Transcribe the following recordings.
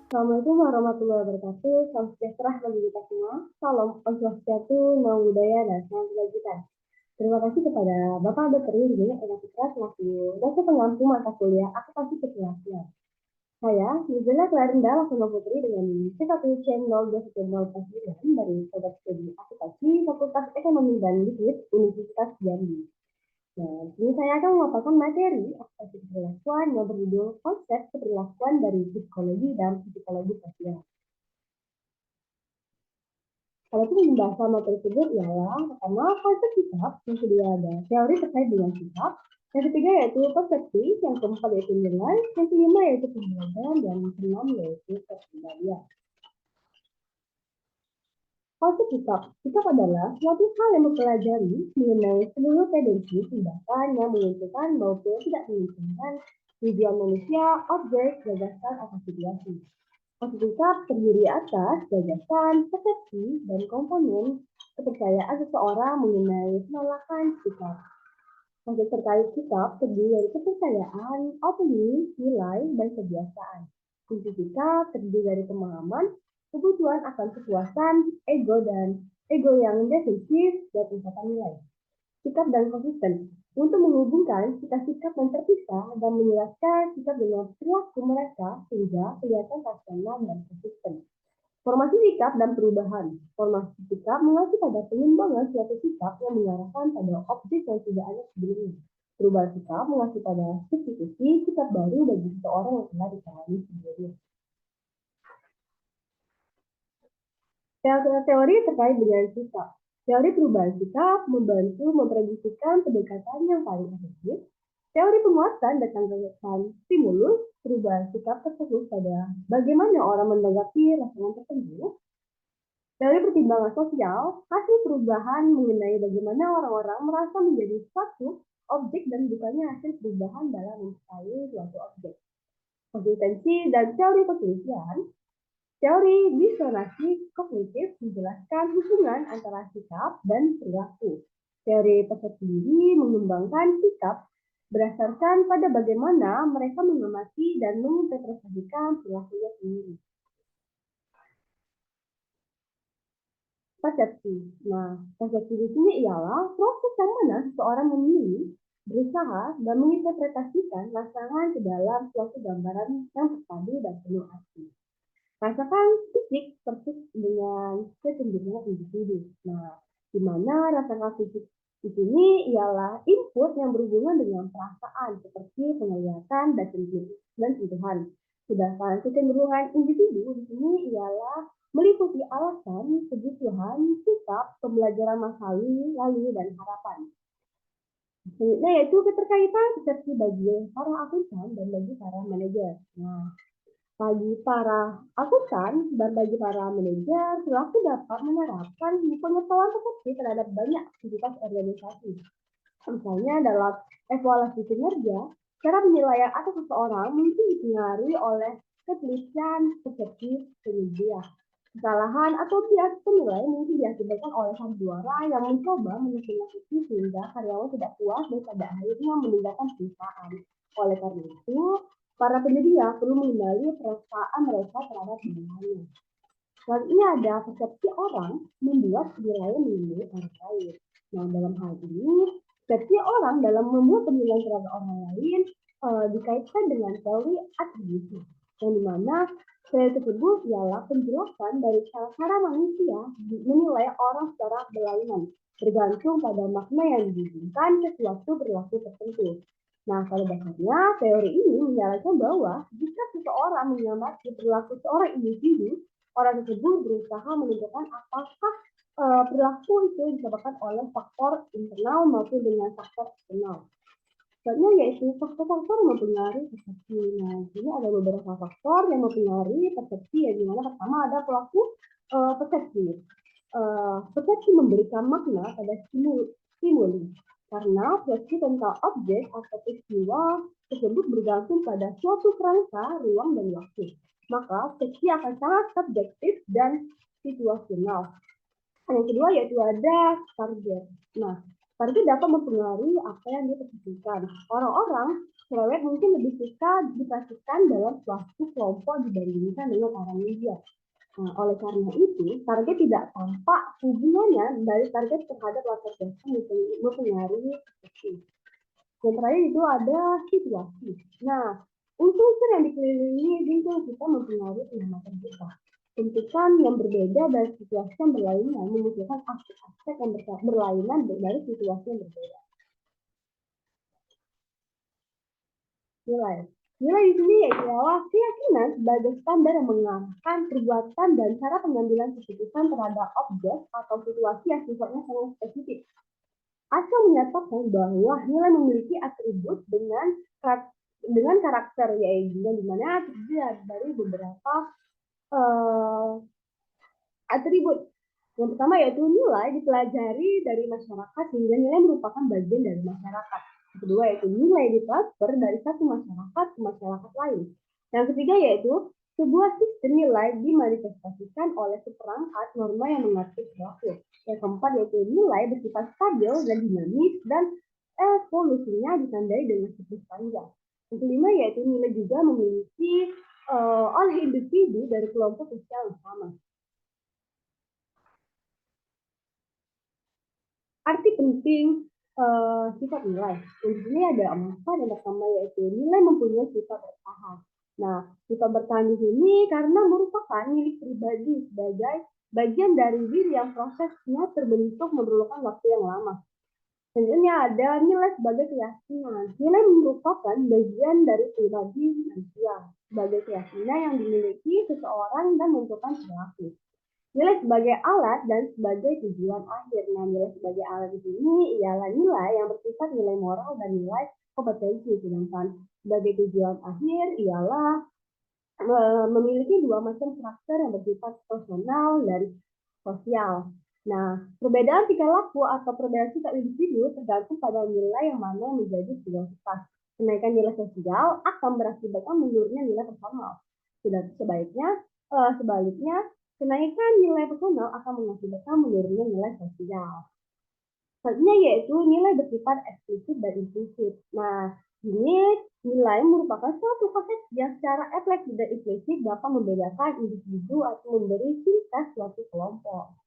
Assalamualaikum warahmatullahi wabarakatuh. Salam sejahtera bagi kita semua. Salam Om Swastiastu, Namo Buddhaya, dan salam kebajikan. Terima kasih kepada Bapak Dr. Yudi Enafitra selaku dosen pengampu mata kuliah Akuntansi Kesehatan. Saya, Nizela Clarinda Laksana Putri dengan C1C02109 dari Fakultas Studi Akuntansi Fakultas Ekonomi dan Bisnis Universitas Jambi. Nah, ini saya akan memaparkan materi akuntansi keperlakuan yang berjudul konsep keperlakuan dari psikologi dan psikologi sosial. Adapun pembahasan materi tersebut ialah pertama konsep sikap, yang kedua ada teori terkait dengan sikap, yang ketiga yaitu persepsi, yang keempat yaitu nilai, yang kelima yaitu pembelajaran, dan yang keenam yaitu kepribadian. Konsep sikap. Sikap adalah suatu hal yang mempelajari mengenai seluruh tendensi tindakan yang menguntungkan maupun tidak menguntungkan tujuan manusia, objek, gagasan, atau situasi. Konsep sikap terdiri atas gagasan, persepsi, dan komponen kepercayaan seseorang mengenai penolakan sikap. Konsep terkait sikap terdiri dari kepercayaan, opini, nilai, dan kebiasaan. Kunci sikap terdiri dari pemahaman, kebutuhan akan kepuasan, ego yang defensif, dan tingkatan nilai. Sikap dan konsisten. Untuk menghubungkan sikap-sikap yang terpisah dan menjelaskan sikap dengan perilaku mereka sehingga kelihatan rasional dan konsisten. Formasi sikap dan perubahan. Formasi sikap mengacu pada pengembangan suatu sikap yang mengarahkan pada objek yang tidak ada sebelumnya. Perubahan sikap mengacu pada substitusi sikap baru bagi seseorang yang telah dijalani sebelumnya. Teori terkait dengan sikap. Teori perubahan sikap membantu memprediksikan pendekatan yang paling efektif. Teori pemuatan dan tanggapan stimulus perubahan sikap tersebut pada bagaimana orang menanggapi rasa tertentu. Dari pertimbangan sosial, hasil perubahan mengenai bagaimana orang-orang merasa menjadi suatu objek dan bukannya hasil perubahan dalam mencari suatu objek. Konsistensi dan teori kepolisian. Teori disonasi kognitif menjelaskan hubungan antara sikap dan perilaku. Teori persepsi diri mengembangkan sikap berdasarkan pada bagaimana mereka mengamati dan menginterpretasikan perilakunya sendiri. Persepsi. Nah, persepsi di sini ialah proses yang mana seseorang memilih, berusaha, dan menginterpretasikan rangsangan ke dalam suatu gambaran yang terpadu dan penuh arti. Rasakan fisik persis dengan kecenderungan individu. Nah, di mana rasakan fisik di sini ialah input yang berhubungan dengan perasaan seperti penglihatan dan sentuhan. Sedangkan kecenderungan individu di sini ialah meliputi alasan, kebutuhan, sikap, pembelajaran masa lalu, dan harapan. Selanjutnya yaitu keterkaitan persepsi bagi para akuntan dan bagi para manajer. Nah, bagi para akuntan dan bagi para manajer, pelaku dapat menerapkan pengetahuan persepsi terhadap banyak aktivitas organisasi. Misalnya dalam evaluasi kinerja, cara penilaian atas seseorang mungkin dipengaruhi oleh ketelitian persepsi penyedia. Kesalahan atau bias penilai mungkin diakibatkan oleh sang juara yang mencoba menyempurnakan sehingga karyawan tidak puas dan pada akhirnya meninggalkan perusahaan. Oleh karena itu, para penyedia perlu mengenali perasaan mereka terhadap bayarannya. Selanjutnya ada persepsi orang membuat penilaian mengenai orang lain. Nah, dalam hal ini, persepsi orang dalam membuat penilaian terhadap orang lain dikaitkan dengan teori atribusi, yang dimana teori tersebut ialah penjelasan dari cara manusia menilai orang secara berlainan, bergantung pada makna yang diberikan sesuatu perilaku tertentu. Nah, pada dasarnya, teori ini menyarankan bahwa jika seseorang mengamati perilaku seorang individu, orang tersebut berusaha menentukan apakah perilaku itu disebabkan oleh faktor internal maupun dengan faktor eksternal. Contohnya yaitu faktor-faktor yang mempengaruhi persepsi. Nah, di sini ada beberapa faktor yang mempengaruhi persepsi, ya, di mana pertama ada pelaku persepsi. Persepsi memberikan makna pada stimuli. Karena persepsi tentang objek atau peristiwa tersebut bergantung pada suatu kerangka, ruang, dan waktu. Maka persepsi akan sangat subjektif dan situasional. Yang kedua yaitu ada target. Nah, target dapat mempengaruhi apa yang dipersepsikan. Orang-orang Cerewet mungkin lebih suka dipraktikkan dalam suatu kelompok dibandingkan dengan orang media. Nah, oleh karena itu, target tidak tampak hubungannya dari target terhadap latar belakang mempengaruhi persepsi. Yang terakhir itu ada situasi. Nah, unsur yang dikelilingi lingkungan kita mempengaruhi pengamatan kita. Tentukan yang berbeda dari situasi yang berlainan memunculkan aspek-aspek yang berlainan dari situasi yang berbeda. Nilai. Nilai di sini adalah keyakinan sebagai standar yang mengarahkan perbuatan dan cara pengambilan keputusan terhadap objek atau situasi yang sifatnya sangat spesifik. Asal menyatakan bahwa nilai memiliki atribut dengan karakter, yaitu di mana terdiri dari beberapa atribut. Yang pertama yaitu nilai dipelajari dari masyarakat sehingga nilai merupakan bagian dari masyarakat. Yang kedua yaitu nilai ditransfer dari satu masyarakat ke masyarakat lain. Yang ketiga yaitu sebuah sistem nilai dimanifestasikan oleh seperangkat norma yang mengatur perilaku. Yang keempat yaitu nilai bersifat stabil dan dinamis dan evolusinya ditandai dengan siklus panjang. Yang kelima yaitu nilai juga memiliki oleh individu dari kelompok sosial yang sama. Arti penting sifat nilai. Di sini ada 4 yang pertama yaitu nilai mempunyai sifat bertahan. Nah, sifat bertahan di sini karena merupakan milik pribadi sebagai bagian dari diri yang prosesnya terbentuk memerlukan waktu yang lama. Selanjutnya ada nilai sebagai keyakinan. Nilai merupakan bagian dari pribadi manusia sebagai keyakinan yang dimiliki seseorang dan menentukan perilaku. Nilai sebagai alat dan sebagai tujuan akhir. Nah, nilai sebagai alat di sini ialah nilai yang bersifat nilai moral dan nilai kompetensi. Sedangkan sebagai tujuan akhir ialah memiliki dua macam karakter yang bersifat personal dan sosial. Nah, perbedaan tingkah laku atau perbedaan sikap individu tergantung pada nilai yang mana yang menjadi prioritas. Kenaikan nilai sosial akan berakibatkan menurunnya nilai personal. Sebaliknya, kenaikan nilai personal akan mengakibatkan menurunnya nilai sosial. Selanjutnya yaitu nilai bersifat eksplisit dan implisit. Nah, ini nilai merupakan suatu konsep yang secara eksplisit dan implisit dapat membedakan individu atau memberi ciri suatu kelompok.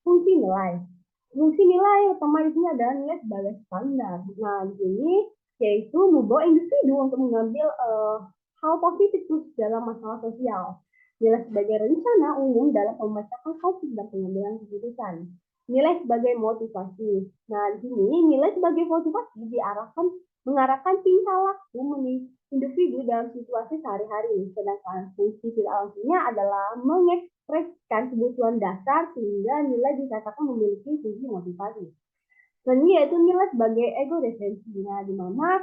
Fungsi nilai. Fungsi nilai utama di sini adalah nilai sebagai standar. Nah, di sini yaitu membawa individu untuk mengambil hal positif dalam masalah sosial. Nilai sebagai rencana umum dalam memecahkan konflik dan pengambilan keputusan. Nilai sebagai motivasi. Nah, di sini nilai sebagai motivasi mengarahkan tingkah laku individu dalam situasi sehari-hari. Sedangkan fungsi tidak langsungnya adalah mengekspresikan kebutuhan dasar sehingga nilai dikatakan memiliki fungsi motivasi. Selanjutnya yaitu nilai sebagai ego defensi. Nah, di mana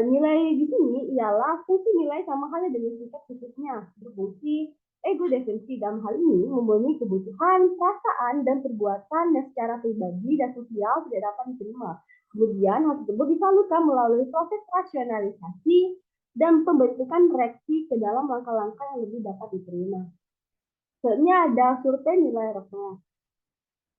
nilai di sini ialah fungsi nilai sama halnya dengan sifat khususnya berfungsi ego defensi. Dalam hal ini memenuhi kebutuhan, perasaan, dan perbuatan yang secara pribadi dan sosial tidak dapat diterima. Kemudian hal tersebut disalurkan melalui proses rasionalisasi dan pembentukan reaksi ke dalam langkah-langkah yang lebih dapat diterima. Selanjutnya ada survei nilai referensi.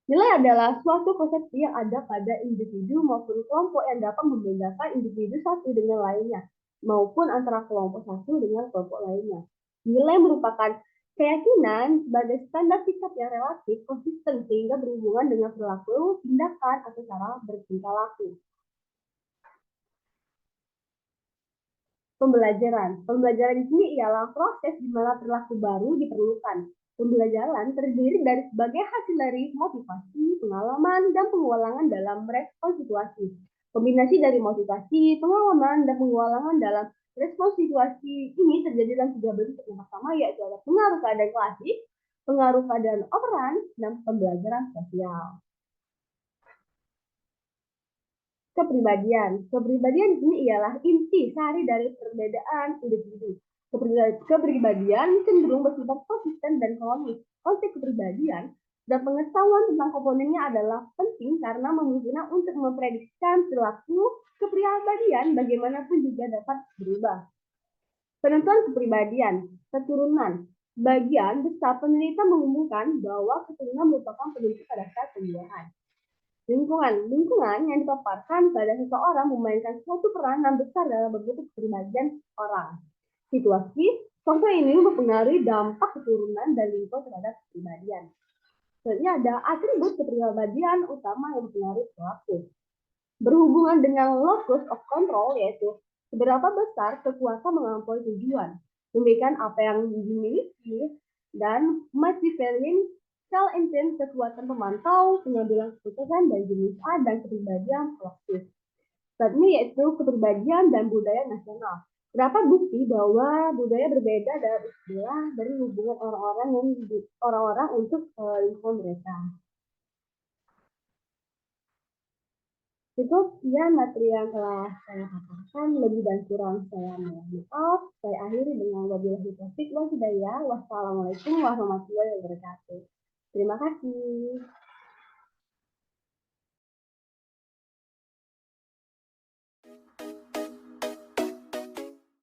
Nilai adalah suatu konsepsi yang ada pada individu maupun kelompok yang dapat membedakan individu satu dengan lainnya, maupun antara kelompok satu dengan kelompok lainnya. Nilai merupakan keyakinan sebagai standar sikap yang relatif konsisten sehingga berhubungan dengan perilaku, tindakan, atau cara bertingkah laku. Pembelajaran. Pembelajaran di sini ialah proses di mana perilaku baru diperlukan. Pembelajaran terdiri dari sebagai hasil dari motivasi, pengalaman, dan pengulangan dalam merespon situasi. Kombinasi dari motivasi, pengalaman, dan pengulangan dalam respon situasi ini terjadi dalam 3 bentuk. Yang pertama yaitu ada pengaruh keadaan klasik, pengaruh keadaan operan, dan pembelajaran sosial. Kepribadian. Kepribadian di sini ialah inti sari dari perbedaan individu. Kepribadian cenderung bersifat konsisten dan kronis. Konsep kepribadian dan pengetahuan tentang komponennya adalah penting karena memungkinkan untuk memprediksikan perilaku kepribadian bagaimanapun juga dapat berubah. Penentuan kepribadian, keturunan. Bagian besar penelitian mengumumkan bahwa keturunan merupakan penentu pada saat pembuahan. Lingkungan yang dipaparkan pada seseorang memainkan suatu peranan besar dalam bentuk kepribadian orang. Situasi, sosok ini mempengaruhi dampak keturunan dan lingkungan terhadap kepribadian. Selanjutnya ada atribut kepribadian utama yang mempengaruhi pelaku. Berhubungan dengan locus of control, yaitu seberapa besar kekuatan melampaui tujuan, demikian apa yang dimiliki, dan multivariant cell intent, kekuatan pemantau, pengambilan keputusan, dan jenis A dan kepribadian kolektif. Selanjutnya yaitu kepribadian dan budaya nasional. Terdapat bukti bahwa budaya berbeda dalam istilah dari hubungan orang-orang untuk lingkungan mereka. Cukup sekian materi yang telah saya paparkan, lebih dan kurang saya mohon maaf. Saya akhiri dengan wabillahi taufiq wal hidayah. Wassalamualaikum warahmatullahi wabarakatuh. Terima kasih.